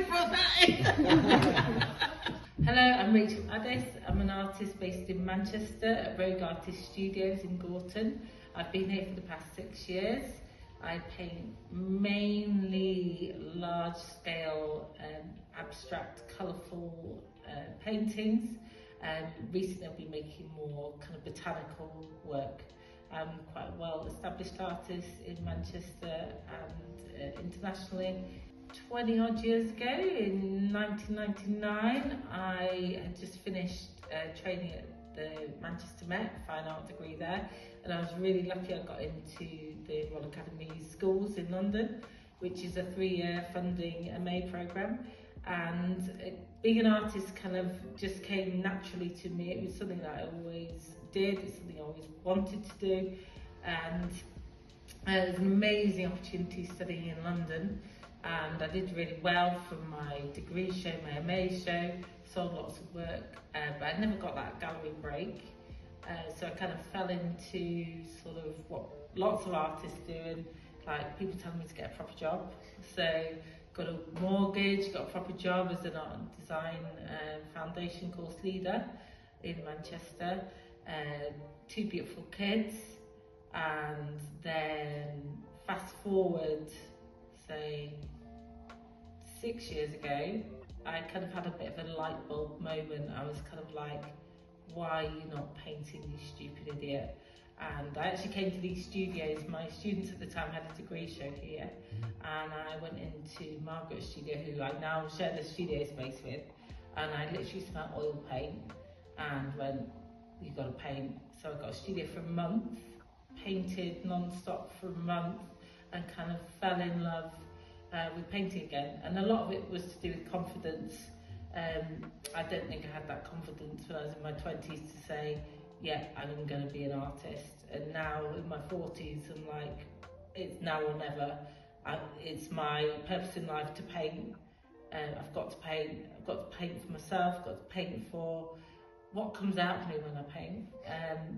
put that in. Hello, I'm Rachael Addis. I'm an artist based in Manchester at Rogue Artist Studios in Gorton. I've been here for the past 6 years. I paint mainly large-scale, abstract, colourful paintings. Recently I've been making more kind of botanical work. I'm quite a well-established artist in Manchester and internationally. 20 odd years ago, in 1999, I had just finished training at the Manchester Met, fine art degree there, and I was really lucky I got into the Royal Academy Schools in London, which is a 3-year funding MA programme. And being an artist kind of just came naturally to me. It was something that I always did, it's something I always wanted to do, and it was an amazing opportunity studying in London. And I did really well from my degree show, my MA show, sold lots of work, but I never got that gallery break. So I kind of fell into sort of what lots of artists do, and like people telling me to get a proper job. So got a mortgage, got a proper job as an art and design foundation course leader in Manchester, 2 beautiful kids, and then fast forward, say 6 years ago, I kind of had a bit of a light bulb moment. I was kind of like, why are you not painting, you stupid idiot? And I actually came to these studios. My students at the time had a degree show here, and I went into Margaret's studio, who I now share the studio space with, and I literally smelled oil paint and went, you've got to paint. So I got a studio for a month, painted non-stop for a month, and kind of fell in love with painting again. And a lot of it was to do with confidence. I don't think I had that confidence when I was in my 20s to say, yeah, I'm going to be an artist. And now in my 40s, I'm like, it's now or never. It's my purpose in life to paint. I've got to paint. I've got to paint for myself. I've got to paint for what comes out of me when I paint,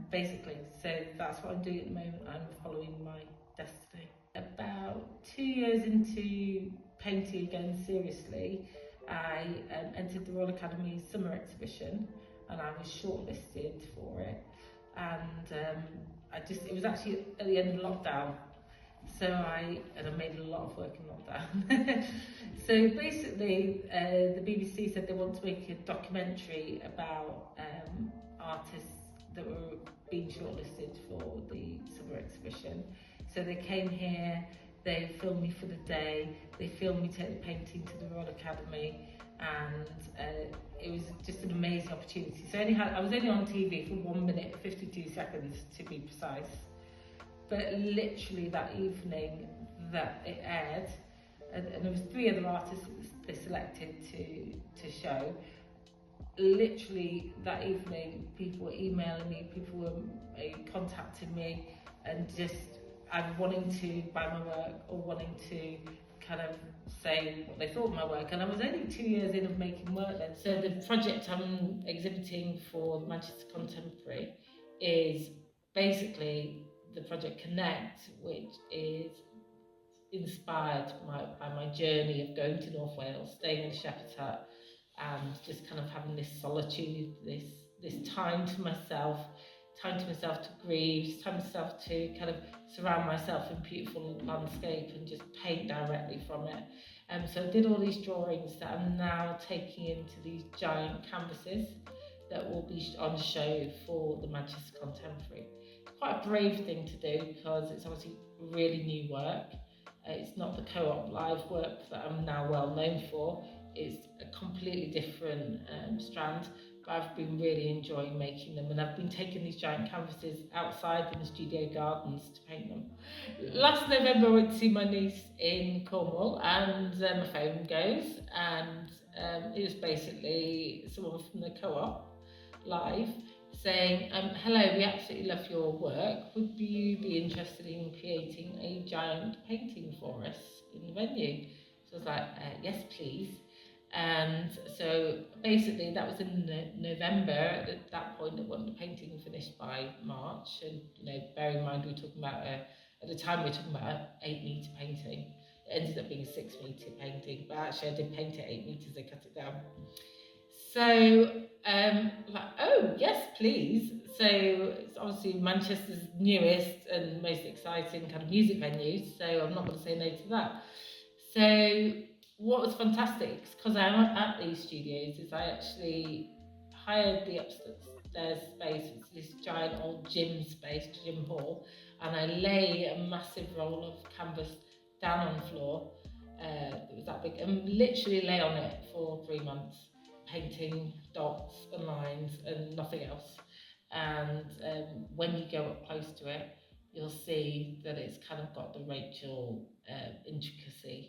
basically. So that's what I'm doing at the moment. I'm following my destiny. About 2 years into painting again seriously, I entered the Royal Academy summer exhibition, and I was shortlisted for it. And it was actually at the end of lockdown. So I made a lot of work in lockdown. So basically, the BBC said they want to make a documentary about artists that were being shortlisted for the summer exhibition. So they came here, they filmed me for the day, they filmed me take the painting to the Royal Academy, and it was just an amazing opportunity. So I was only on TV for 1 minute, 52 seconds to be precise. But literally that evening that it aired, and there was 3 other artists that they selected to show. Literally that evening, people were emailing me, people were contacting me, and just either wanting to buy my work or wanting to kind of say what they thought of my work. And I was only 2 years in of making work then. So the project I'm exhibiting for Manchester Contemporary is basically the project Connect, which is inspired by my journey of going to North Wales, staying in a shepherd's hut, and just kind of having this solitude, this time to myself to grieve, time to myself to kind of surround myself in beautiful landscape and just paint directly from it. So I did all these drawings that I'm now taking into these giant canvases that will be on show for the Manchester Contemporary. It's quite a brave thing to do because it's obviously really new work. It's not the co-op live work that I'm now well known for. It's a completely different strand. I've been really enjoying making them, and I've been taking these giant canvases outside in the studio gardens to paint them. Last November I went to see my niece in Cornwall, and my phone goes, and it was basically someone from the co-op live saying, hello, we absolutely love your work, would you be interested in creating a giant painting for us in the venue? So I was like, yes please. And so basically that was in November. At that point I wanted the painting finished by March, and bear in mind we're talking about at the time we were talking about an 8-metre painting. It ended up being a 6 metre painting, but actually I did paint it 8 metres, I cut it down. So, like, oh, yes, please. So, it's obviously Manchester's newest and most exciting kind of music venue, so I'm not going to say no to that. So, what was fantastic, because I am at these studios, is I actually hired the upstairs space, it's this giant old gym space, gym hall, and I lay a massive roll of canvas down on the floor. It was that big, and literally lay on it for 3 months, painting dots and lines and nothing else. And when you go up close to it, you'll see that it's kind of got the Rachael intricacy